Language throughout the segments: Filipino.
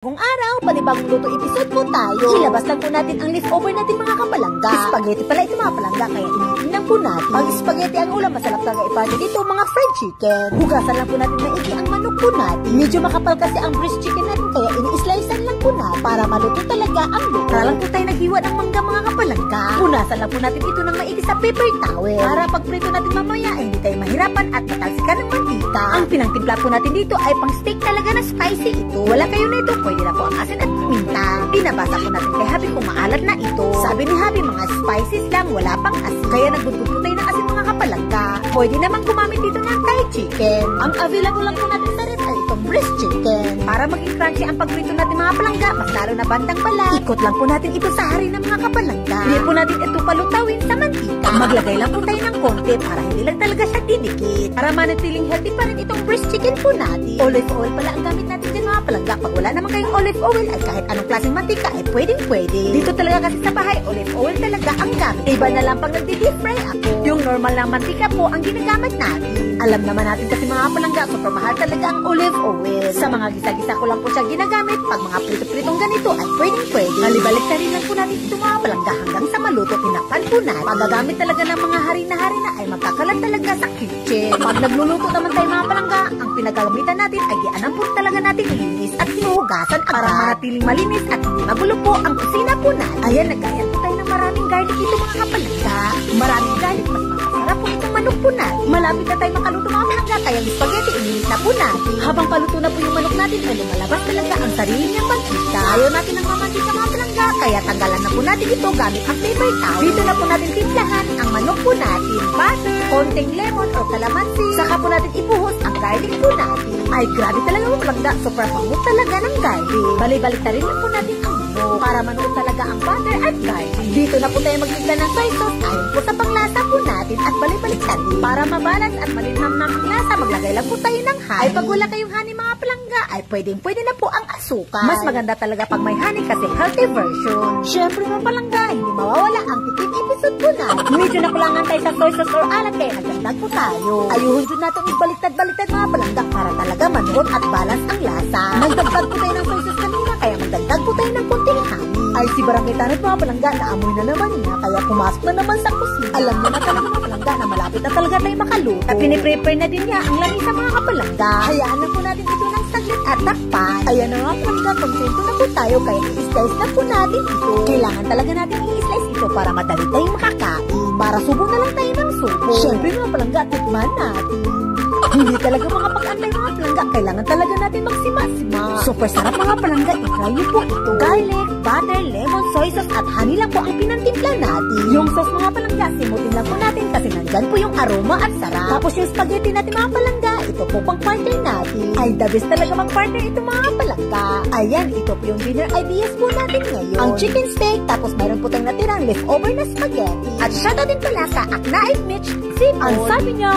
Kung araw, panibagong luto episode po tayo. Ilabas lang po natin ang leftover natin mga kapalangga. Spaghetti pala ito mga palangga, kaya initin po natin. Pag spaghetti ang ulam, masarap talaga iparty dito mga fried chicken. Hugasan lang po natin maigi ang manok po natin. Medyo makapal kasi ang breast chicken natin, kaya ini-slicean lang po natin para maluto talaga ang luto. Para lang po tayo naghiwa ng mangga mga kapalangga. Punasan lang po natin ito ng maigi sa paper towel. Para pag prito natin mamaya, ay hindi tayo mahirapan at matalsikan ng mantika. Ang pinangtimpla po natin dito ay pang steak talaga na spicy ito. Wala kayo na ito, pwede na po ang asin at paminta. Pinabasa po natin kay Habi kung maalat na ito. Sabi ni Habi, mga spices lang, wala pang asin. Kaya nagbudbud po tayo ng asin mga kapalangga. Pwede naman gumamit dito ng Thai chicken. Ang available lang po natin sa rin ay itong breast chicken. Para maging crunchy ang pagprito natin mga palangga, mas lalo na bandang balat. Ikot lang po natin ito sa harina mga kapalangga. Hindi po natin ito palutawin sa mantika. Maglagay lang po tayo ng konti para hindi lang talaga siya didikit. Para manatiling healthy pa rin itong breast chicken po natin. Olive oil pala ang gamit natin dyan mga palangga. Pag wala naman kayong olive oil ay kahit anong klaseng mantika ay pwedeng-pwede. Dito talaga kasi sa bahay, olive oil talaga ang gamit. Iba na lang pag nagdi-deep fry ako. Yung normal na mantika po ang ginagamit natin. Alam naman natin kasi mga palangga, super mahal talaga ang olive oil. Sa mga gisa-gisa ko lang po siya ginagamit. Pag mga prito-pritong ganito ay pwedeng-pwede. Halibalik na rin lang po natin ito mga palangga hanggang sa maluto. Tinakpan po natin. Pagagamit talaga ng mga harina-harina ay magkakalat talaga sa kitchen. Pag nagluluto naman tayo mga palangga, ang pinagagamitan natin ay gianam po talaga natin linis at hinuhugasan para manatiling malinis at hindi magulo po ang kusina po natin. Ayan, nagayan po tayo ng maraming garlic dito mga kapalangga. Maraming garlic, mas masarap po itong manok po natin. Malapit na tayo makaluto mga palangga, kaya yung spaghetti ininit na po natin. Habang paluto na po yung manok natin ay lumalabas talaga ang sarili niyang mantika. Ayaw natin ng mamantika mga palangga, kaya tanggalan na po natin ito gamit ang paper towel. Dito na po natin timplahan ang manok po natin. Butter, konting lemon o kalamansi. Saka po natin ibuhos ang garlic po natin. Ay, grabe talaga mga palangga, super pango talaga ng garlic. Balik-balik na rin lang po natin ang manok para manuot talaga ang butter at garlic. Dito na po tayo magtigla ng soy sauce ayon po sa panglasa po natin at balik-balik na rin. Para mabalance at malinam na ang lasa, maglagay lang po tayo ng honey. Ay, pag wala kayong honey mga palangga, ay pwedeng-pwede na po ang asukal. Mas maganda talaga pag may honey kasi healthy version. Siyempre mga palangga, hindi mawawala ang tikim episode po natin. Medyo nakulangan tayo sa soy sauce or alat kaya nagdandag po tayo. Ayuhon dyan natin ibaliktad-baliktad mga palangga para talaga manuot at balance ang lasa. Nagdagdag po tayo ng soy sauce kanina kaya magdagdag po tayo ng konting honey. Ay, si Barangay Tanot mga palangga, naamoy na naman niya kaya pumasok na naman sa kusina. Alam niyo na talaga mga palangga na malapit na talaga tayo makaluto. At piniprepare na din niya ang langis sa mga kapalangga. Hayaan na po natin ito ng saglit at takpan. Ayan na nga palangga, kontento na po tayo kaya i-slice na po natin ito. Kailangan talaga natin i-slice ito para madali tayong makakain. Para subo na lang tayo ng subo. Siyempre mga palangga, tikman natin. Hindi talaga makapag-antay mga palangga. Kailangan talaga natin magsima-sima. Super sarap mga palangga. I-try niyo po ito. Garlic, butter, lemon, soy sauce at honey lang po ang pinantimpla natin. Yung sauce mga palangga, simutin lang po natin kasi nandyan po yung aroma at sarap. Tapos yung spaghetti natin mga palangga, ito po pang partner natin. Ay, the best talaga mag-partner ito mga palangga. Ayan, ito po yung dinner ideas po natin ngayon. Ang chicken steak, tapos mayroon po tayong natirang leftover na spaghetti. At shoutout din pala sa Aknaif Mitch Sipon. Ang sabi niya,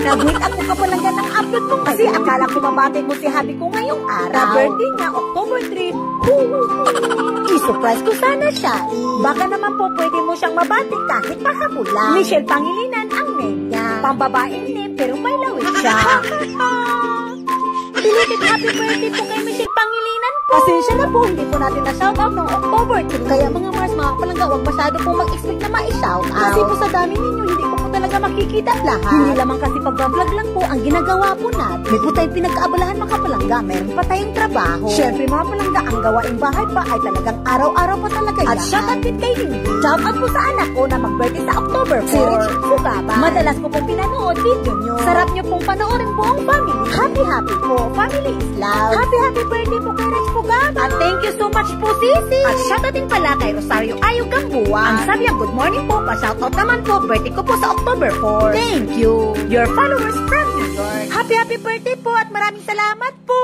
nag-wait ako kapalangga ng upload mo kasi akala ko mabati mo si Habi ko ngayong araw. Birthday niya, October 3. I-surprise ko sana siya. Baka naman po pwede mo siyang mabati kahit pahabulan. Michelle Pangilinan ang name niya. Pambabaeng name pero may lawit siya. Belated happy birthday po kay Michelle Pangilinan po. Pasensya na po, hindi po natin na-shoutout noong October 3. Kaya mga Mars, mga palangga, huwag masyado po mag-expect na ma-shoutout. Kasi po sa dami ninyo, hindi ko po talaga makikita lahat. Hindi lamang kasi pag-vlog lang po ang ginagawa po natin. May po tayong pinag-kaabalahan mga palangga, meron pa tayong trabaho. Siyempre mga palangga, ang gawaing bahay pa ay talagang araw-araw pa talaga yan. At shoutout din kay Lindy. Shoutout po sa anak ko na mag-birthday sa October 4. Si Rich Fugaba. Madalas ko pong pinanood video nyo. Sarap nyo pong panoorin buong family. Happy po. Family is loud. Happy birthday po kay Rich Fugaba. At thank you so much po, Sisi. At shoutout din pala kay Rosario Ayog Gambuan. Ang sabi niya, good morning po. Pa-shoutout naman po. Birthday ko po sa October 4. Thank you. Your followers from New York. Happy birthday po at maraming salamat po.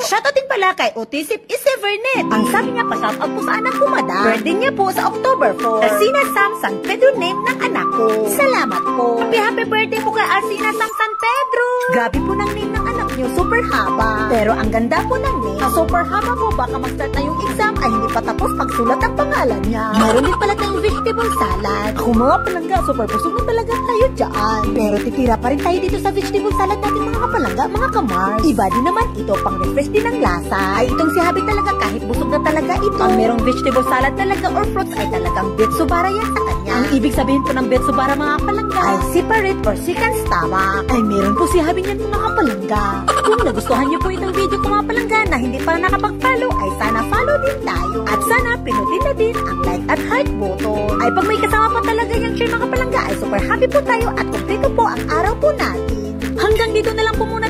Shoutout din pala kay Otisip Isevernet. Ang sabi niya, pa-shoutout po sa anak ko, madam. Birthday niya po sa October 4. Alcina Sam San Pedro name ng anak ko. Salamat po. Happy birthday po kay Alcina Sam San Pedro. Grabe po ng name ng anak niyo, super haba. Pero ang ganda po ng name. Ang super haba po, baka mag-start na yung exam ay hindi pa tapos pagsulat ang pangalan niya. Meron din pala tayong vegetable salad. Ako mga palangga, super busog na talaga tayo dyan. Pero titira pa rin tayo dito sa vegetable salad natin mga kapalangga, mga kamars. Iba din naman ito, pang refresh din ng lasa. Ay itong si Habi talaga kahit busog na talaga ito. Ang merong vegetable salad talaga or fruits ay talagang betsubara yan sa kanya. Ang ibig sabihin po ng betsubara mga kapalangga ay separate or second stomach. Ay meron po si Habi niyan mga kapalangga. Kung nagustuhan niyo po itong video ko mga palangga na hindi pa nakapag-follow ay sana follow din tayo. At sana pinutin na din ang like at heart button. Ay pag may kasama pa talaga yung share mga palangga ay super happy po tayo at kumpleto po ang araw po natin. Hanggang dito na lang po muna